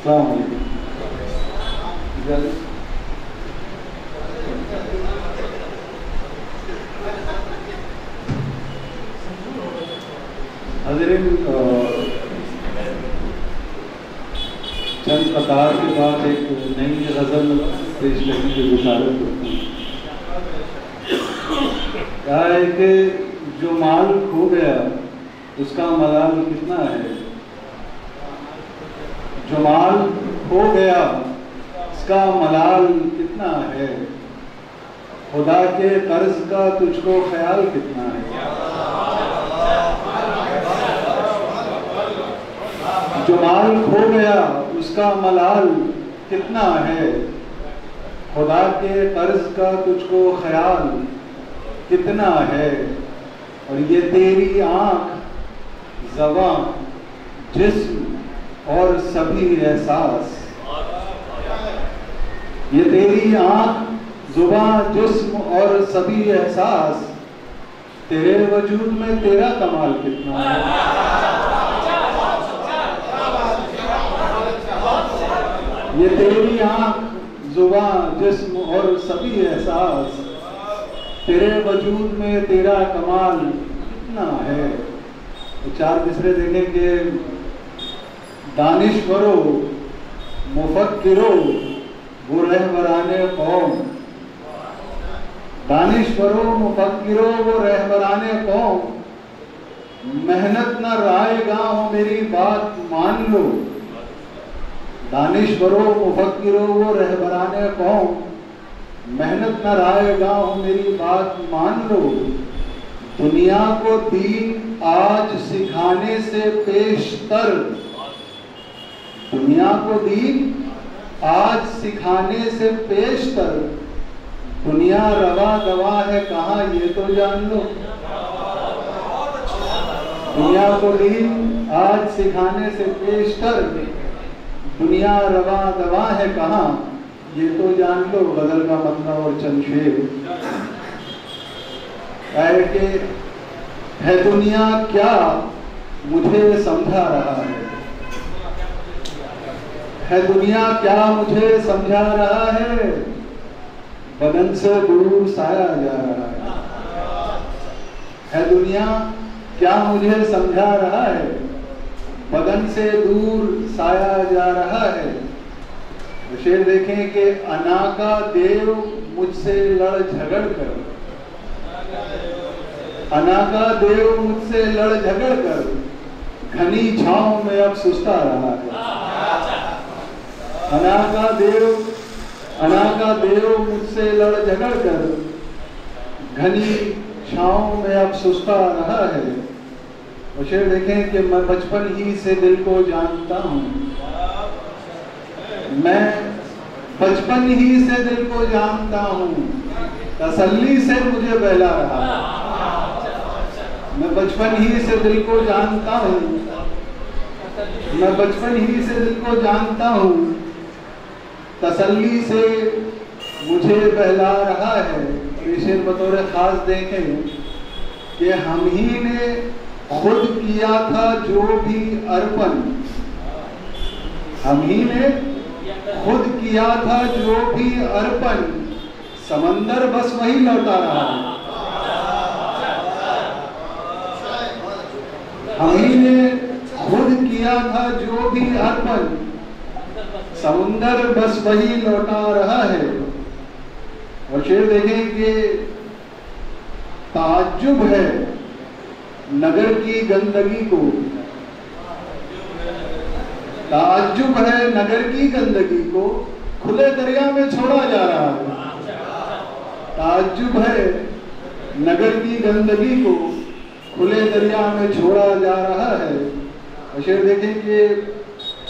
अस्सलाम वालेकुम। हज़रात, चंद कतार के बाद एक नई गज़ल पेश करने की गुजारिश करती हूँ। क्या है कि जो माल खो गया उसका मलाल कितना है। जो माल खो गया उसका मलाल कितना है। खुदा के कर्ज का तुझको ख्याल कितना है। जो माल खो गया उसका मलाल कितना है। खुदा के कर्ज का तुझको ख्याल कितना है। और ये तेरी आंख, ज़बां, जिस्म और सभी एहसास, ये तेरी आंख, ज़ुबां, जिस्म और सभी एहसास, तेरे वजूद में तेरा कमाल कितना है। ये तेरी आंख, ज़ुबां, जिस्म और सभी एहसास, तेरे वजूद में तेरा कमाल कितना है। तो चार मिसरे देखेंगे। दानिश्वरो मुफक्किरो वो रहबराने कौम। दानिश्वरो मुफक्किरो वो रहबराने कौम। मेहनत न रायगा हो मेरी बात मान लो। दानिश्वरो मुफक्किरो वो रहबराने कौम। मेहनत न रायगा हो मेरी बात मान लो। दुनिया को दीन आज सिखाने से पेशतर। दुनिया को दीन आज सिखाने से पेशतर। दुनिया रवा दवा है कहाँ ये तो जान लो। दुनिया को दीन आज सिखाने से पेशतर। दुनिया रवा दवा है कहाँ ये तो जान लो। गजल का मतलब और चंद शेर है दुनिया क्या मुझे समझा रहा है दुनिया क्या मुझे समझा रहा है। बदन से दूर साया जा रहा है दुनिया क्या मुझे समझा रहा है। बदन से दूर साया जा रहा है। शेर देखें कि अना का देव मुझसे लड़ झगड़ कर। अना का देव मुझसे लड़ झगड़ कर घनी छांव में अब सुस्ता रहा है। अना का देव मुझसे लड़ झगड़ कर घनी छांव में अब सुस्ता रहा है। और शेर देखें कि मैं बचपन ही से दिल को जानता हूँ। मैं बचपन ही से दिल को जानता हूँ। तसल्ली से मुझे बहला रहा है। मैं बचपन ही से दिल को जानता हूँ। मैं बचपन ही से दिल को जानता हूँ। तसल्ली से मुझे बहला रहा है। ये शेर बतौर खास देखें कि हम ही ने खुद किया था जो भी अर्पण। हम ही ने खुद किया था जो भी अर्पण। समंदर बस वही लौटा रहा है। हम ही ने खुद किया था जो भी अर्पण। समुंदर बस वही लौटा रहा है। और शेर देखें कि ताज्जुब है नगर की गंदगी को। ताज्जुब है नगर की गंदगी को खुले दरिया में छोड़ा जा रहा है। ताज्जुब है नगर की गंदगी को खुले दरिया में छोड़ा जा रहा है। और शेर देखें कि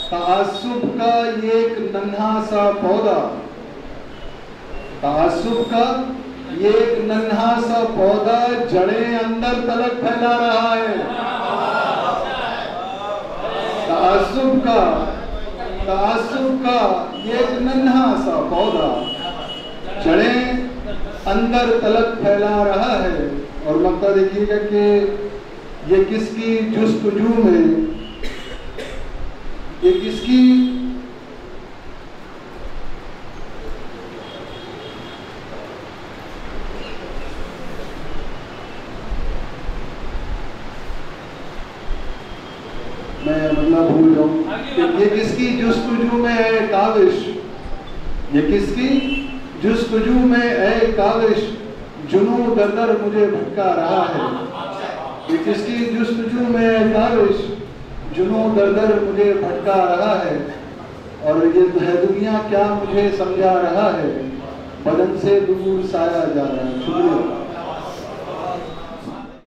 तासुब का ये एक नन्हा सा पौधा। तासुब का ये एक नन्हा सा पौधा जड़ें अंदर तलक फैला रहा है। तासुब का ये एक नन्हा सा पौधा जड़ें अंदर तलक फैला रहा है। और मक्ता देखिएगा कि ये किसकी जुस्तजू में, ये किसकी मैं मतलब भूल जाऊँ। ये किसकी जुस्तजू में है काविश, ये किसकी जुस्तजू में है काविश, जुनू दर दर मुझे भटका रहा है। ये किसकी जुस्तजू में है काविश, जुनू दर दर मुझे भटका रहा है। और ये है दुनिया क्या मुझे समझा रहा है, बदन से दूर साया जा रहा है। शुक्रिया।